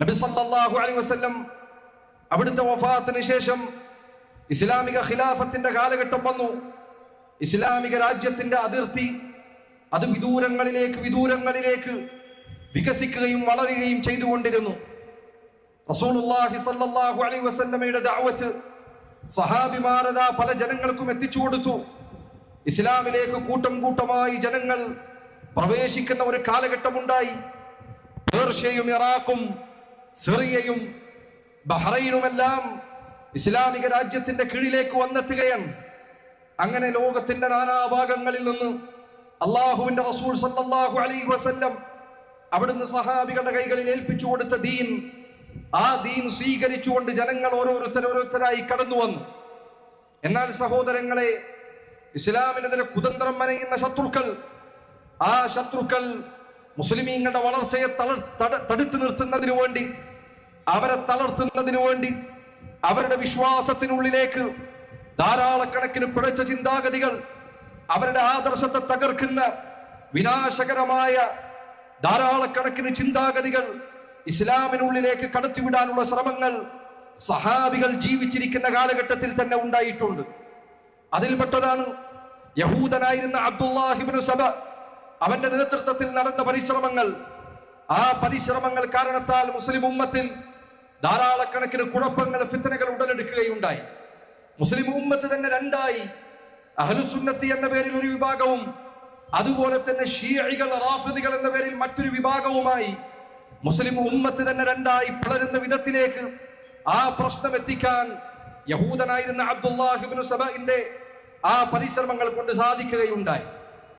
നബി സല്ലല്ലാഹു അലൈഹി വസല്ലം അവിടുത്തെ വഫാത്തിന് ശേഷം ഇസ്ലാമിക ഖിലാഫത്തിന്റെ കാലഘട്ടം വന്നു. ഇസ്ലാമിക രാജ്യത്തിന്റെ അതിർത്തി അത് വിദൂരങ്ങളിലേക്ക് വികസിക്കുകയും വളരുകയും ചെയ്തുകൊണ്ടിരുന്നു. റസൂലുള്ളാഹി സ്വല്ലല്ലാഹു അലൈഹി വസല്ലമയുടെ ദഅവത്ത് സഹാബിമാരത പല ജനങ്ങൾക്കും എത്തിച്ചു കൊടുത്തു. ഇസ്ലാമിലേക്ക് കൂട്ടം കൂട്ടമായി ജനങ്ങൾ പ്രവേശിക്കുന്ന ഒരു കാലഘട്ടമുണ്ടായി. പേർഷ്യയും ഇറാഖും സിറിയയും ബഹ്റൈനുമെല്ലാം ഇസ്ലാമിക രാജ്യത്തിന്റെ കീഴിലേക്ക് വന്നെത്തുകയാണ്. അങ്ങനെ ലോകത്തിന്റെ നാനാഭാഗങ്ങളിൽ നിന്ന് അള്ളാഹുവിന്റെ റസൂൽ സല്ലല്ലാഹു അലൈഹി വസല്ലം അവിടുന്ന് സഹാബികളുടെ കൈകളിൽ ഏൽപ്പിച്ചു കൊടുത്ത ദീൻ, ആ ദീൻ സ്വീകരിച്ചുകൊണ്ട് ജനങ്ങൾ ഓരോരുത്തരായി കടന്നു വന്നു. എന്നാൽ സഹോദരങ്ങളെ, ഇസ്ലാമിനെതിരെ കുതന്ത്രം മനയുന്ന ശത്രുക്കൾ, ആ ശത്രുക്കൾ മുസ്ലിമീങ്ങളുടെ വളർച്ചയെ തടുത്തു നിർത്തുന്നതിനു വേണ്ടി, അവരെ തളർത്തുന്നതിനു വേണ്ടി, അവരുടെ വിശ്വാസത്തിനുള്ളിലേക്ക് ധാരാളക്കണക്കിന് പിഴച്ച ചിന്താഗതികൾ, അവരുടെ ആദർശത്തെ തകർക്കുന്ന വിനാശകരമായ ധാരാളക്കണക്കിന് ചിന്താഗതികൾ ഇസ്ലാമിനുള്ളിലേക്ക് കടത്തിവിടാനുള്ള ശ്രമങ്ങൾ സഹാബികൾ ജീവിച്ചിരിക്കുന്ന കാലഘട്ടത്തിൽ തന്നെ ഉണ്ടായിട്ടുണ്ട്. അതിൽപ്പെട്ടതാണ് യഹൂദനായിരുന്ന അബ്ദുല്ലാഹി ഇബ്നു സബ, അവന്റെ നേതൃത്വത്തിൽ നടന്ന പരിശ്രമങ്ങൾ. ആ പരിശ്രമങ്ങൾ കാരണത്താൽ മുസ്ലിം ഉമ്മത്തിൽ ധാരാളക്കണക്കിന് കുഴപ്പങ്ങൾ, ഫിത്നകൾ ഉടലെടുക്കുകയുണ്ടായി. മുസ്ലിം ഉമ്മത്ത് തന്നെ രണ്ടായി. അഹ്ലുസുന്നത്തി എന്ന പേരിൽ ഒരു വിഭാഗവും, അതുപോലെ തന്നെ ഷിയകൾ, റാഫിദികൾ എന്ന പേരിൽ മറ്റൊരു വിഭാഗവുമായി മുസ്ലിം ഉമ്മത്ത് തന്നെ രണ്ടായി പിളരുന്ന വിധത്തിലേക്ക് ആ പ്രശ്നം എത്തിക്കാൻ യഹൂദനായിരുന്ന അബ്ദുല്ലാഹി ഇബ്നു സബഇന്റെ ആ പരിശ്രമങ്ങൾ കൊണ്ട് സാധിക്കുകയുണ്ടായി.